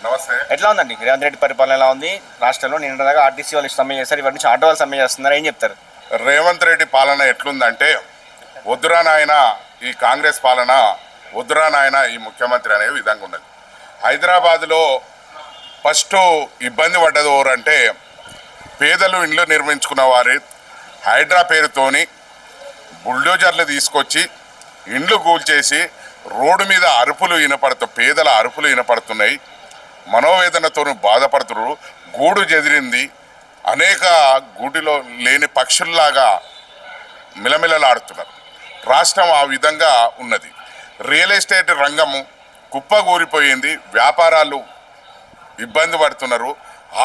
నమస్తే. ఎట్లా ఉందండి రేవంత్ రెడ్డి పరిపాలన ఎలా ఉంది రాష్ట్రంలో? నిన్నదాకా ఆర్టీసీ వాళ్ళు సమ్మె చేస్తారు, ఇవాటి నుంచి ఆటో వాళ్ళు సమ్మె చేస్తున్నారు, ఏం చెప్తారు? రేవంత్ రెడ్డి పాలన ఎట్లుందంటే వద్దురా నాయన ఈ కాంగ్రెస్ పాలన, వద్దురా నాయన ఈ ముఖ్యమంత్రి అనే విధంగా ఉన్నది. హైదరాబాద్లో ఫస్ట్ ఇబ్బంది పడ్డది ఎవరంటే పేదలు ఇండ్లు నిర్మించుకున్న వారి హైడ్రా పేరుతోని బుల్డోజర్లు తీసుకొచ్చి ఇండ్లు కూల్చేసి రోడ్డు మీద అరుపులు పేదల అరుపులు వినపడుతున్నాయి. మనోవేదనతో బాధపడుతున్నారు. గూడు చెదిరింది. అనేక గూటిలో లేని పక్షుల్లాగా మిలమిలలాడుతున్నారు. రాష్ట్రం ఆ విధంగా ఉన్నది. రియల్ ఎస్టేట్ రంగము కుప్పగూరిపోయింది. వ్యాపారాలు ఇబ్బంది పడుతున్నారు.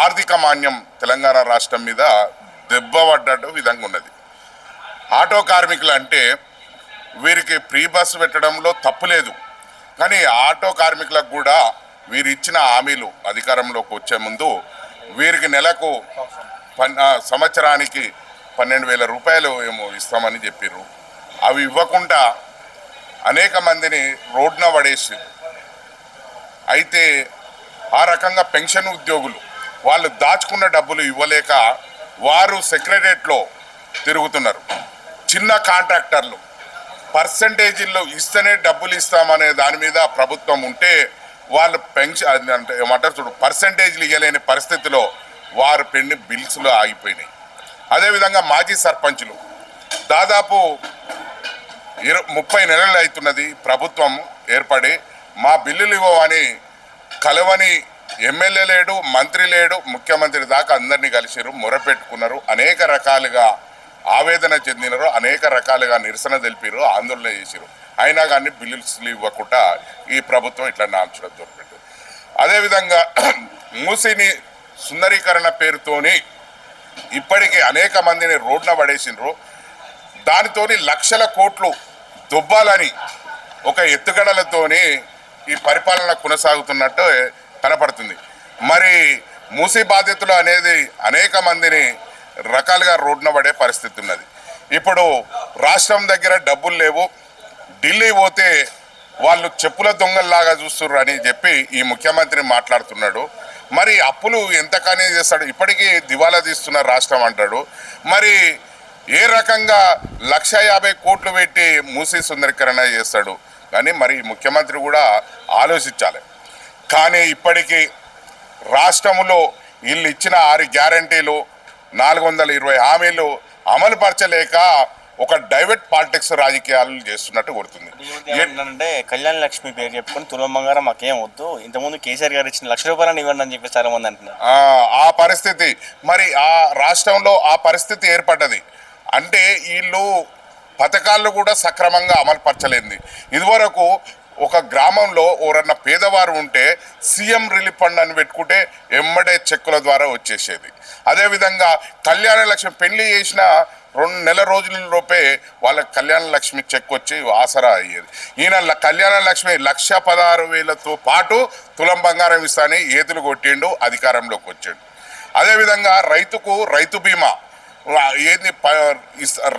ఆర్థిక మాన్యం తెలంగాణ రాష్ట్రం మీద దెబ్బపడ్డ విధంగా ఉన్నది. ఆటో కార్మికులు అంటే వీరికి ఫ్రీ బస్సు పెట్టడంలో తప్పు లేదు, కానీ ఆటో కార్మికులకు కూడా వీరు ఇచ్చిన హామీలు అధికారంలోకి వచ్చే ముందు వీరికి నెలకు సంవత్సరానికి 12,000 రూపాయలు ఏమో ఇస్తామని చెప్పారు. అవి ఇవ్వకుండా అనేక మందిని రోడ్డున పడేసి, అయితే ఆ రకంగా పెన్షన్ ఉద్యోగులు వాళ్ళు దాచుకున్న డబ్బులు ఇవ్వలేక వారు సెక్రటరియట్లో తిరుగుతున్నారు. చిన్న కాంట్రాక్టర్లు పర్సంటేజీల్లో ఇస్తేనే డబ్బులు ఇస్తామనే దాని మీద ప్రభుత్వం ఉంటే వాళ్ళు పెన్షన్ అంటే ఏమంటారు చూడు, పర్సంటేజ్లు ఇవ్వలేని పరిస్థితిలో వారు పెండి బిల్స్లో ఆగిపోయినాయి. అదేవిధంగా మాజీ సర్పంచులు దాదాపు 30 నెలలు అవుతున్నది ప్రభుత్వం ఏర్పడి, మా బిల్లులు ఇవ్వమని కలవని ఎమ్మెల్యే లేడు, మంత్రి లేడు, ముఖ్యమంత్రి దాకా అందరినీ కలిసిరు, మొరపెట్టుకున్నారు. అనేక రకాలుగా ఆవేదన చెందినారు, అనేక రకాలుగా నిరసన తెలిపారు, ఆందోళన చేశారు. అయినా కానీ బిల్లులు ఇవ్వకుండా ఈ ప్రభుత్వం ఇట్లా నాల్చడం దొరికింది. అదేవిధంగా మూసిని సుందరీకరణ పేరుతోని ఇప్పటికీ అనేక మందిని రోడ్న పడేసినారు. దానితోని లక్షల కోట్లు దుబ్బాలని ఒక ఎత్తుగడలతోని ఈ పరిపాలన కొనసాగుతున్నట్టు కనపడుతుంది. మరి మూసి బాధితులు అనేది అనేక మందిని రకాలుగా రోడ్న పడే పరిస్థితి ఉన్నది. ఇప్పుడు రాష్ట్రం దగ్గర డబ్బులు లేవు, ఢిల్లీ పోతే వాళ్ళు చెప్పుల దొంగల్లాగా చూస్తుర్రు అని చెప్పి ఈ ముఖ్యమంత్రి మాట్లాడుతున్నాడు. మరి అప్పులు ఎంతకనే చేస్తాడు? ఇప్పటికీ దివాలా తీస్తున్న రాష్ట్రం అంటాడు. మరి ఏ రకంగా 150 కోట్లు పెట్టి మూసి సుందరీకరణ చేస్తాడు? కానీ మరి ముఖ్యమంత్రి కూడా ఆలోచించాలి. కానీ ఇప్పటికీ రాష్ట్రంలో వీళ్ళు ఇచ్చిన 6 గ్యారంటీలు 420 హామీలు అమలు పరచలేక ఒక డైవర్ట్ పాలిటిక్స్ రాజకీయాలు చేస్తున్నట్టు కొడుతుంది. ఏంటంటే కళ్యాణ లక్ష్మి పేరు చెప్పుకొని తులం బంగారం మాకేం వద్దు, ఇంతకుముందు కేసీఆర్ గారు ఇచ్చిన 1,00,000 రూపాయలు ఇవ్వండి అని చెప్పి చాలా మంది అంటున్నారు. ఆ పరిస్థితి మరి ఆ రాష్ట్రంలో ఆ పరిస్థితి ఏర్పడ్డది. అంటే వీళ్ళు పథకాలను కూడా సక్రమంగా అమలు పరచలేంది. ఇదివరకు ఒక గ్రామంలో ఎవరన్నా పేదవారు ఉంటే సీఎం రిలీఫ్ ఫండ్ అని పెట్టుకుంటే ఎమ్మడే చెక్కుల ద్వారా వచ్చేసేది. అదేవిధంగా కళ్యాణ లక్ష్మి పెళ్లి చేసిన 2 నెలల రోజులలోపే వాళ్ళకి కళ్యాణ లక్ష్మి చెక్ వచ్చి ఆసరా అయ్యేది. ఈయన కళ్యాణ లక్ష్మి 1,16,000తో పాటు తులం బంగారం ఇస్తానని ఏతులు కొట్టిండు, అధికారంలోకి వచ్చాడు. అదేవిధంగా రైతుకు రైతు బీమా ఏంది,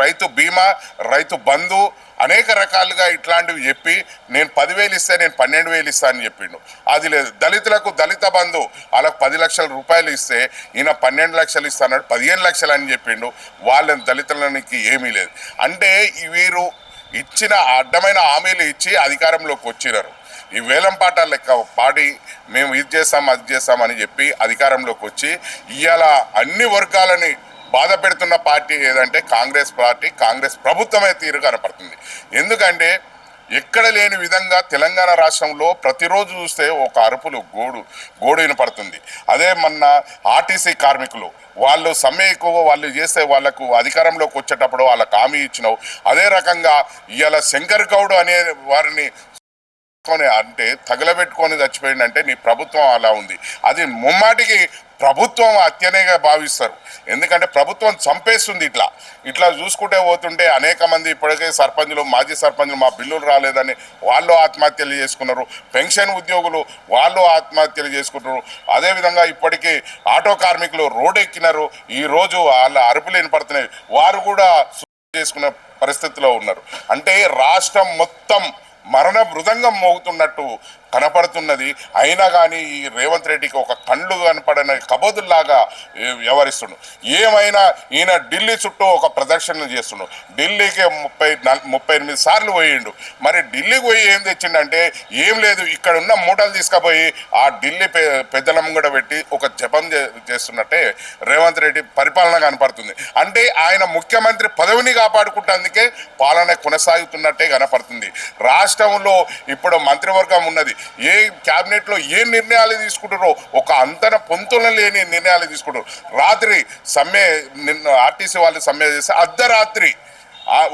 రైతు బీమా, రైతు బంధు అనేక రకాలుగా ఇట్లాంటివి చెప్పి నేను 10,000 ఇస్తే నేను 12,000 ఇస్తా అని చెప్పిండు. అది లేదు. దళితులకు దళిత బంధు వాళ్ళకు 10 లక్షల రూపాయలు ఇస్తే ఈయన 12 లక్షలు ఇస్తాడు, 15 లక్షలు అని చెప్పిండు. వాళ్ళని దళితులకి ఏమీ లేదు. అంటే వీరు ఇచ్చిన అడ్డమైన హామీలు ఇచ్చి అధికారంలోకి వచ్చినారు. ఈ వేలం పాట లెక్క పాడి మేము ఇది చేస్తాం అది చేస్తామని చెప్పి అధికారంలోకి వచ్చి ఇవాళ అన్ని వర్గాలని బాధ పెడుతున్న పార్టీ ఏదంటే కాంగ్రెస్ పార్టీ, కాంగ్రెస్ ప్రభుత్వమే తీరు కనపడుతుంది. ఎందుకంటే ఎక్కడ లేని విధంగా తెలంగాణ రాష్ట్రంలో ప్రతిరోజు చూస్తే ఒక అరుపులు గోడు వినపడుతుంది. అదే మొన్న ఆర్టీసీ కార్మికులు వాళ్ళు సమ్మెకు వాళ్ళు చేస్తే వాళ్ళకు అధికారంలోకి వచ్చేటప్పుడు వాళ్ళకు హామీ ఇచ్చినావు. అదే రకంగా ఇవాళ శంకర్ గౌడ్ అనే వారిని అంటే తగలబెట్టుకొని చచ్చిపోయిందంటే నీ ప్రభుత్వం అలా ఉంది. అది ముమ్మాటికి ప్రభుత్వం హత్యనేగా భావిస్తారు. ఎందుకంటే ప్రభుత్వం చంపేస్తుంది. ఇట్లా చూసుకుంటే పోతుంటే అనేక మంది ఇప్పటికే సర్పంచులు, మాజీ సర్పంచులు మా బిల్లులు రాలేదని వాళ్ళు ఆత్మహత్యలు చేసుకున్నారు. పెన్షన్ ఉద్యోగులు వాళ్ళు ఆత్మహత్యలు చేసుకుంటున్నారు. అదేవిధంగా ఇప్పటికీ ఆటో కార్మికులు రోడ్డు ఎక్కినారు. ఈరోజు వాళ్ళ అరుపులు వినపడుతున్నాయి. వారు కూడా చేసుకునే పరిస్థితిలో ఉన్నారు. అంటే రాష్ట్రం మొత్తం మరణ మృదంగం మోగుతున్నట్టు కనపడుతున్నది. అయినా కానీ ఈ రేవంత్ రెడ్డికి ఒక కళ్ళు కనపడని కబోదుల్లాగా వ్యవహరిస్తుండు. ఏమైనా ఈయన ఢిల్లీ చుట్టూ ఒక ప్రదర్శన చేస్తుండు. ఢిల్లీకి 38 సార్లు పోయిండు. మరి ఢిల్లీకి పోయి ఏం తెచ్చిండంటే ఏం లేదు, ఇక్కడ ఉన్న మూటలు తీసుకుపోయి ఆ ఢిల్లీ పెద్దలం కూడా పెట్టి ఒక జపం చేస్తున్నట్టే రేవంత్ రెడ్డి పరిపాలన కనపడుతుంది. అంటే ఆయన ముఖ్యమంత్రి పదవిని కాపాడుకుంటేందుకే పాలన కొనసాగుతున్నట్టే కనపడుతుంది. రాష్ట్రంలో ఇప్పుడు మంత్రివర్గం ఉన్నది. ఏ క్యాబినెట్లో ఏ నిర్ణయాలు తీసుకుంటారో ఒక అంతన పొంతులు లేని నిర్ణయాలు తీసుకుంటారు. రాత్రి సమ్మె, నిన్న ఆర్టీసీ వాళ్ళు సమ్మె చేస్తే అర్ధరాత్రి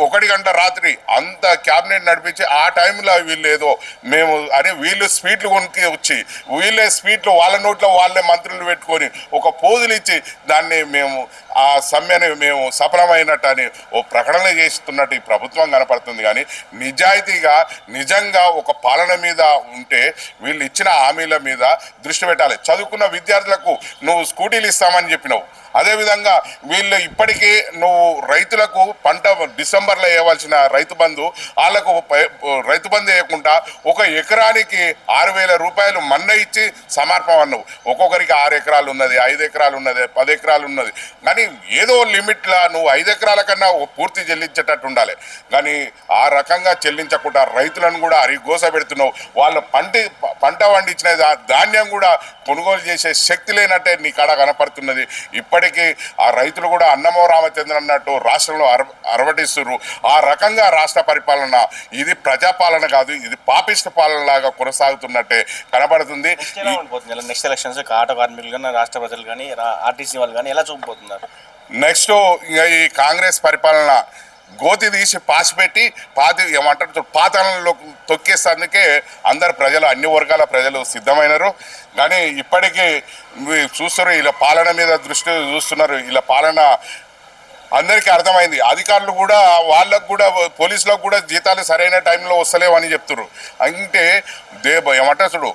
1 గంట రాత్రి అంత క్యాబినెట్ నడిపించి ఆ టైంలో వీళ్ళు ఏదో మేము అని వీళ్ళు స్వీట్లు కొనుక్కి వచ్చి వీళ్ళే స్వీట్లు వాళ్ళ నోట్లో వాళ్ళే మంత్రులు పెట్టుకొని ఒక పోజులు ఇచ్చి దాన్ని మేము ఆ సమ్మెని మేము సఫలమైనట్టు అని ఓ ప్రకటన చేస్తున్నట్టు ఈ ప్రభుత్వం కనపడుతుంది. కానీ నిజాయితీగా నిజంగా ఒక పాలన మీద ఉంటే వీళ్ళు ఇచ్చిన హామీల మీద దృష్టి పెట్టాలి. చదువుకున్న విద్యార్థులకు నువ్వు స్కూటీలు ఇస్తామని చెప్పినావు. అదేవిధంగా వీళ్ళు ఇప్పటికీ నువ్వు రైతులకు పంట డిసెంబర్లో వేయవలసిన రైతు బంధు వాళ్ళకు రైతు బంధు వేయకుండా 1 ఎకరానికి 6,000 రూపాయలు మన్న ఇచ్చి సమర్పం అన్నావు. ఒక్కొక్కరికి 6 ఎకరాలు ఉన్నది, 5 ఎకరాలు ఉన్నది, 10 ఎకరాలు ఉన్నది. కానీ ఏదో లిమిట్లా నువ్వు 5 ఎకరాల కన్నా పూర్తి చెల్లించేటట్టు ఉండాలి. కానీ ఆ రకంగా చెల్లించకుండా రైతులను కూడా అరిగోస పెడుతున్నావు. వాళ్ళ పంట పండించిన ధాన్యం కూడా కొనుగోలు చేసే శక్తి లేనట్టే నీ కాడ కనపడుతున్నది. ఇప్పటికీ ఆ రైతులు కూడా అన్నమో రామచంద్ర అన్నట్టు రాష్ట్రంలో అరవటిస్తున్నారు. ఆ రకంగా రాష్ట్ర పరిపాలన ఇది ప్రజాపాలన కాదు, ఇది పాపిష్ట పాలన లాగా కొనసాగుతున్నట్టే కనబడుతుంది. నెక్స్ట్ ఎలక్షన్స్ ఆటో కార్మికులు కానీ రాష్ట్ర ప్రజలు కానీ ఆర్టీసీ వాళ్ళు కానీ ఎలా చూపబోతున్నారు? నెక్స్ట్ ఇంకా ఈ కాంగ్రెస్ పరిపాలన గోతి తీసి పాసిపెట్టి ఏమంటారు పాతాళంలో తొక్కేసేందుకే అందరు ప్రజలు, అన్ని వర్గాల ప్రజలు సిద్ధమైనరు. కానీ ఇప్పటికీ చూస్తారు, ఇలా పాలన మీద దృష్టి చూస్తున్నారు. ఇలా పాలన అందరికీ అర్థమైంది. అధికారులు కూడా వాళ్ళకు కూడా పోలీసులకు కూడా జీతాలు సరైన టైంలో వస్తలేవని చెప్తున్నారు. అంటే ఏమంటారు చూడు,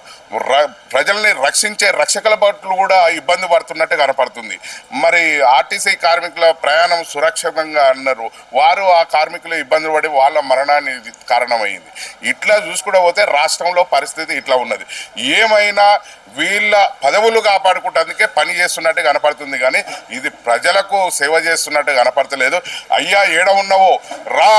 ప్రజల్ని రక్షించే రక్షకుల భటులు కూడా ఇబ్బంది పడుతున్నట్టు కనపడుతుంది. మరి ఆర్టీసీ కార్మికుల ప్రయాణం సురక్షితంగా అన్నారు, వారు ఆ కార్మికులు ఇబ్బంది పడి వాళ్ళ మరణానికి కారణమైంది. ఇట్లా చూసుకుంటూ పోతే రాష్ట్రంలో పరిస్థితి ఇట్లా ఉన్నది. ఏమైనా వీళ్ళ పదవులు కాపాడుకుంటేందుకే పని చేస్తున్నట్టు కనపడుతుంది. కానీ ఇది ప్రజలకు సేవ చేస్తున్నట్టు కనపడతలేదు. అయ్యా ఏడ ఉన్నావో రా,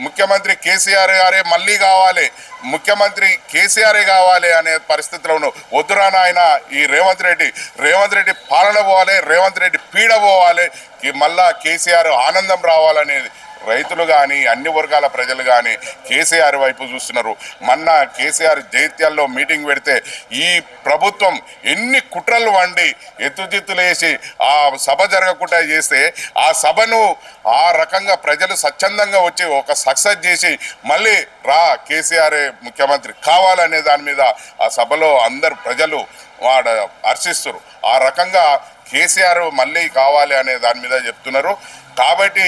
ముఖ్యమంత్రి కేసీఆర్ గారే మళ్ళీ కావాలి, ముఖ్యమంత్రి కేసీఆరే కావాలి అనే పరిస్థితిలో ఉన్నావు. వద్దురా నాయన, ఈ రేవంత్ రెడ్డి పాలన పోవాలి, రేవంత్ రెడ్డి పీడ పోవాలి, మళ్ళా కేసీఆర్ ఆనందం రావాలనేది రైతులు కానీ అన్ని వర్గాల ప్రజలు కానీ కేసీఆర్ వైపు చూస్తున్నారు. మొన్న కేసీఆర్ జైత్యాల్లో మీటింగ్ పెడితే ఈ ప్రభుత్వం ఎన్ని కుట్రలు వండి ఎత్తుజిత్తులేసి ఆ సభ జరగకుండా చేస్తే ఆ సభను ఆ రకంగా ప్రజలు స్వచ్ఛందంగా వచ్చి ఒక సక్సెస్ చేసి మళ్ళీ రా కేసీఆర్ ముఖ్యమంత్రి కావాలనే దాని మీద ఆ సభలో అందరు ప్రజలు హర్షిస్తారు. ఆ రకంగా కేసీఆర్ మళ్ళీ కావాలి అనే దాని మీద చెప్తున్నారు. కాబట్టి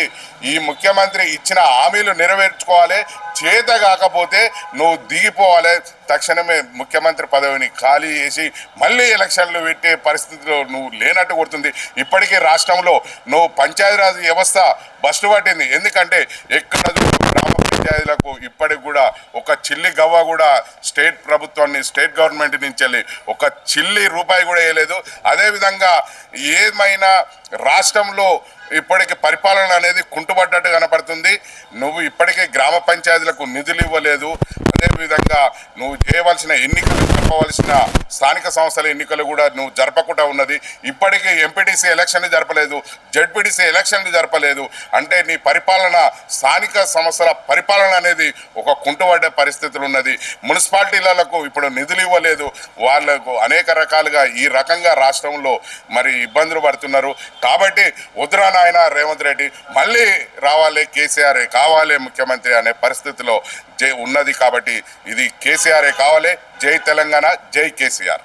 ఈ ముఖ్యమంత్రి ఇచ్చిన హామీలు నెరవేర్చుకోవాలి. చేత కాకపోతే నువ్వు దిగిపోవాలి. తక్షణమే ముఖ్యమంత్రి పదవిని ఖాళీ చేసి మళ్ళీ ఎలక్షన్లు పెట్టే పరిస్థితిలో నువ్వు లేనట్టు కొడుతుంది. ఇప్పటికీ రాష్ట్రంలో నువ్వు పంచాయతీరాజ్ వ్యవస్థ బస్టు పట్టింది. ఎందుకంటే ఎక్కడ గ్రామ పంచాయతీలకు ఇప్పటికి కూడా ఒక చిల్లి గవ్వ కూడా స్టేట్ గవర్నమెంట్ నుంచి వెళ్ళి ఒక చిల్లి రూపాయి కూడా వేయలేదు. అదేవిధంగా ఏమైనా రాష్ట్రంలో ఇప్పటికి పరిపాలన అనేది కుంటుపడ్డట్టు కనపడుతుంది. నువ్వు ఇప్పటికే గ్రామ పంచాయతీలకు నిధులు ఇవ్వలేదు. అదేవిధంగా నువ్వు చేయవలసిన ఎన్నికలు జరపవలసిన స్థానిక సంస్థల ఎన్నికలు కూడా నువ్వు జరపకుండా ఉన్నది. ఇప్పటికీ ఎంపీటీసీ ఎలక్షన్ జరపలేదు, జడ్పీటీసీ ఎలక్షన్లు జరపలేదు. అంటే నీ పరిపాలన, స్థానిక సంస్థల పరిపాలన అనేది ఒక కుంటుపడ్డ పరిస్థితులు ఉన్నది. మున్సిపాలిటీలకు ఇప్పుడు నిధులు ఇవ్వలేదు. వాళ్ళకు అనేక రకాలుగా ఈ రకంగా రాష్ట్రంలో మరి ఇబ్బందులు పడుతున్నారు. కాబట్టి వద్దురా నాయన రేవంత్ రెడ్డి మళ్ళీ రావాలి, కేసీఆర్ కావాలి ముఖ్యమంత్రి అనే పరిస్థితిలో ఉన్నది. కాబట్టి ఇది కేసీఆర్ కావాలి. జై తెలంగాణ, జై కేసీఆర్.